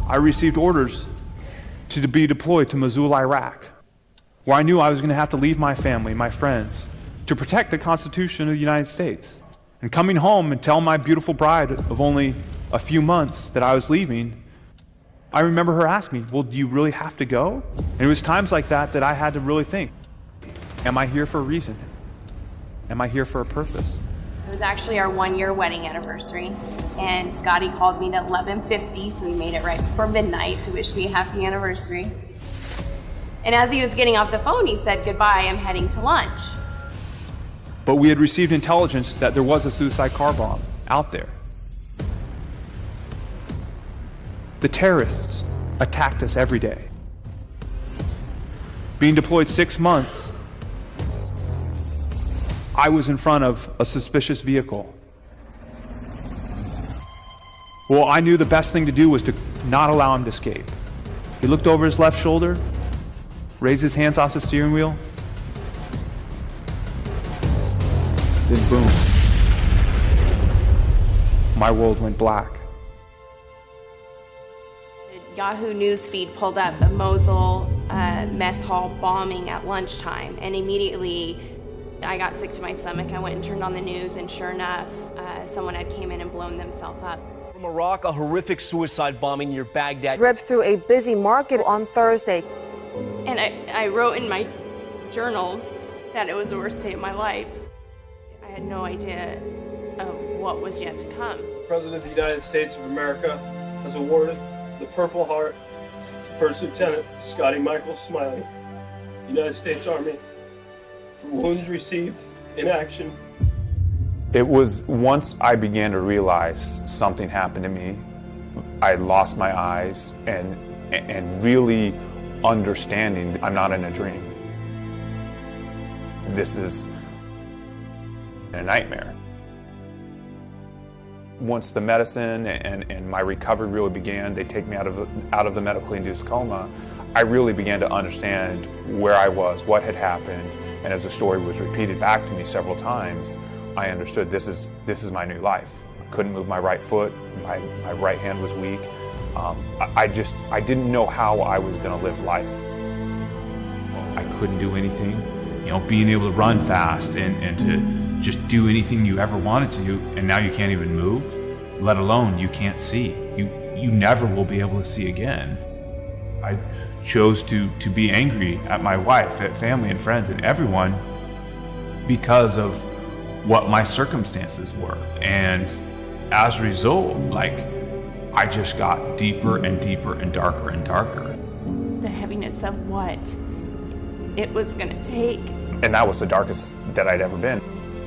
I received orders to be deployed to Mosul, Iraq, where I knew I was going to have to leave my family, my friends, to protect the Constitution of the United States. And coming home and tell my beautiful bride of only a few months that I was leaving, I remember her asking me, well, do you really have to go? And it was times like that that I had to really think, am I here for a reason? Am I here for a purpose? It was actually our 1-year wedding anniversary, and Scotty called me at 11:50, so he made it right before midnight to wish me a happy anniversary. And as he was getting off the phone, he said, goodbye, I'm heading to lunch. But we had received intelligence that there was a suicide car bomb out there. The terrorists attacked us every day. Being deployed 6 months, I was in front of a suspicious vehicle. Well, I knew the best thing to do was to not allow him to escape. He looked over his left shoulder, raised his hands off the steering wheel, then boom, my world went black. Yahoo newsfeed pulled up a Mosul mess hall bombing at lunchtime, and immediately I got sick to my stomach. I went and turned on the news, and sure enough, someone had came in and blown themselves up. From Iraq, a horrific suicide bombing near Baghdad ripped through a busy market on Thursday. And I wrote in my journal that it was the worst day of my life. I had no idea of what was yet to come. The President of the United States of America has awarded the Purple Heart to First Lieutenant Scotty Michael Smiling, United States Army, for wounds received in action. It was once I began to realize something happened to me, I lost my eyes and really understanding I'm not in a dream. This is a nightmare. Once the medicine and my recovery really began, they take me out of the medically induced coma, I really began to understand where I was, what had happened, and as the story was repeated back to me several times, I understood this is my new life. I couldn't move my right foot, my right hand was weak. I didn't know how I was going to live life. I couldn't do anything. You know, being able to run fast and to just do anything you ever wanted to do, and now you can't even move, let alone you can't see. You never will be able to see again. I chose to be angry at my wife, at family and friends and everyone because of what my circumstances were. And as a result, I just got deeper and deeper and darker and darker. The heaviness of what it was gonna take. And that was the darkest that I'd ever been.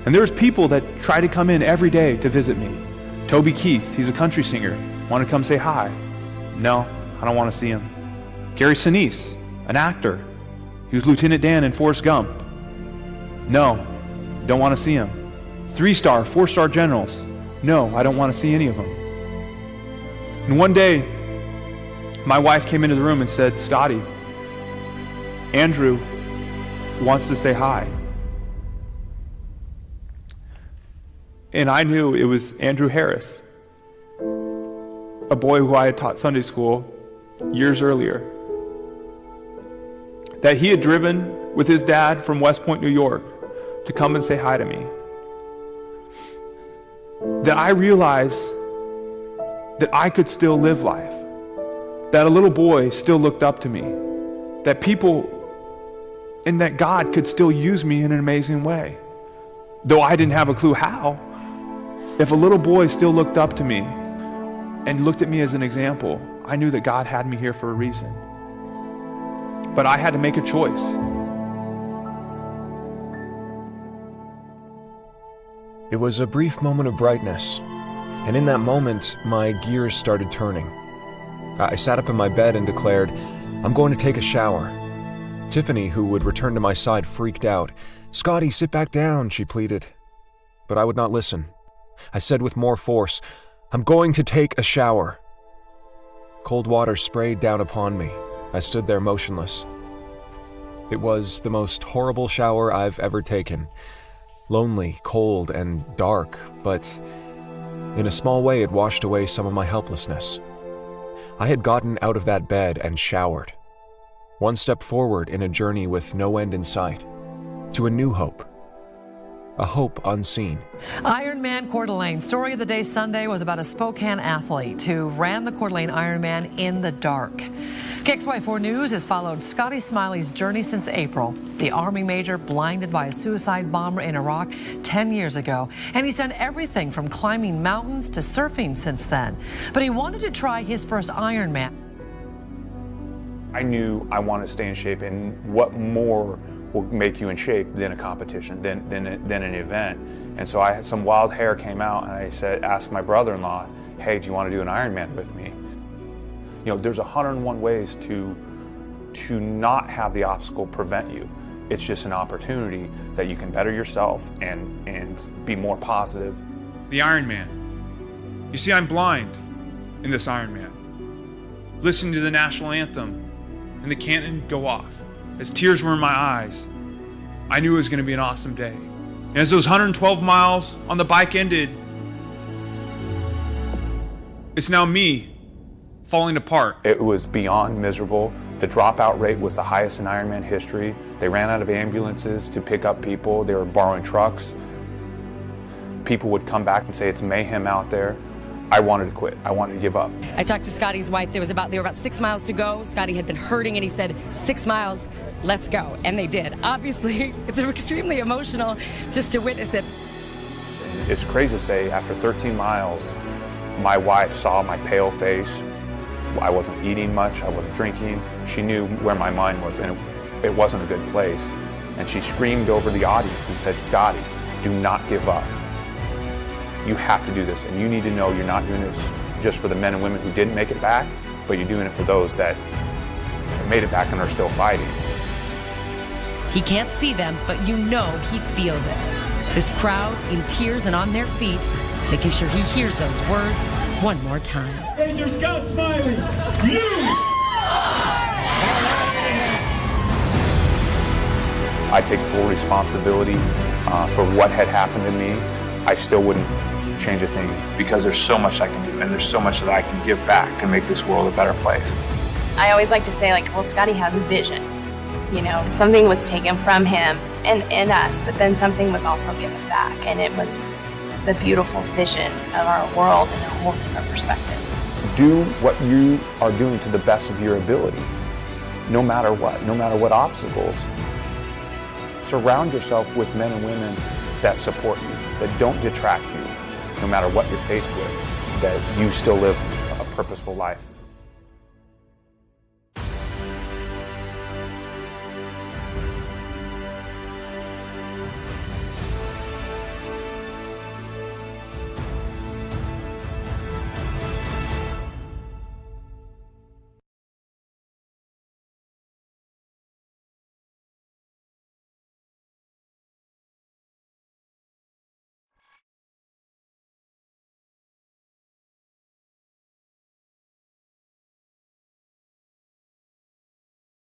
And there's people that try to come in every day to visit me. Toby Keith, he's a country singer, want to come say hi. No, I don't want to see him. Gary Sinise, an actor, he was Lieutenant Dan in Forrest Gump. No, don't want to see him. 3-star, 4-star generals. No, I don't want to see any of them. And one day, my wife came into the room and said, Scotty, Andrew wants to say hi. And I knew it was Andrew Harris, a boy who I had taught Sunday school years earlier, that he had driven with his dad from West Point, New York, to come and say hi to me. That I realized that I could still live life, that a little boy still looked up to me, that people, and that God could still use me in an amazing way. Though I didn't have a clue how, if a little boy still looked up to me and looked at me as an example, I knew that God had me here for a reason. But I had to make a choice. It was a brief moment of brightness, and in that moment, my gears started turning. I sat up in my bed and declared, I'm going to take a shower. Tiffany, who would return to my side, freaked out. Scotty, sit back down, she pleaded. But I would not listen. I said with more force, I'm going to take a shower. Cold water sprayed down upon me. I stood there motionless. It was the most horrible shower I've ever taken. Lonely, cold, and dark, but in a small way it washed away some of my helplessness. I had gotten out of that bed and showered. One step forward in a journey with no end in sight, to a new hope. A hope unseen. Ironman Coeur d'Alene. Story of the day Sunday was about a Spokane athlete who ran the Coeur d'Alene Ironman in the dark. KXY4 News has followed Scotty Smiley's journey since April. The Army major blinded by a suicide bomber in Iraq 10 years ago. And he's done everything from climbing mountains to surfing since then. But he wanted to try his first Ironman. I knew I wanted to stay in shape, and what more will make you in shape than a competition, than an event. And so I had some wild hair came out, and I asked my brother-in-law, hey, do you want to do an Ironman with me? You know, there's 101 ways to not have the obstacle prevent you. It's just an opportunity that you can better yourself and be more positive. The Ironman. You see, I'm blind in this Ironman. Listening to the national anthem and the cannon go off. As tears were in my eyes, I knew it was going to be an awesome day. And as those 112 miles on the bike ended, it's now me falling apart. It was beyond miserable. The dropout rate was the highest in Ironman history. They ran out of ambulances to pick up people. They were borrowing trucks. People would come back and say it's mayhem out there. I wanted to quit. I wanted to give up. I talked to Scotty's wife. There were about 6 miles to go. Scotty had been hurting, and he said, 6 miles, let's go. And they did. Obviously, it's extremely emotional just to witness it. It's crazy to say, after 13 miles, my wife saw my pale face. I wasn't eating much. I wasn't drinking. She knew where my mind was, and it wasn't a good place. And she screamed over the audience and said, Scotty, do not give up. You have to do this, and you need to know you're not doing this just for the men and women who didn't make it back, but you're doing it for those that made it back and are still fighting. He can't see them, but you know he feels it. This crowd in tears and on their feet, making sure he hears those words one more time. Major Scott Smiling, you! I take full responsibility for what had happened to me. I still wouldn't change a thing, because there's so much I can do, and there's so much that I can give back and make this world a better place. I always like to say, like, well, Scotty has a vision. You know, something was taken from him and us, but then something was also given back, and it's a beautiful vision of our world in a whole different perspective. Do what you are doing to the best of your ability, no matter what obstacles. Surround yourself with men and women that support you, that don't detract you, no matter what you're faced with, that you still live a purposeful life.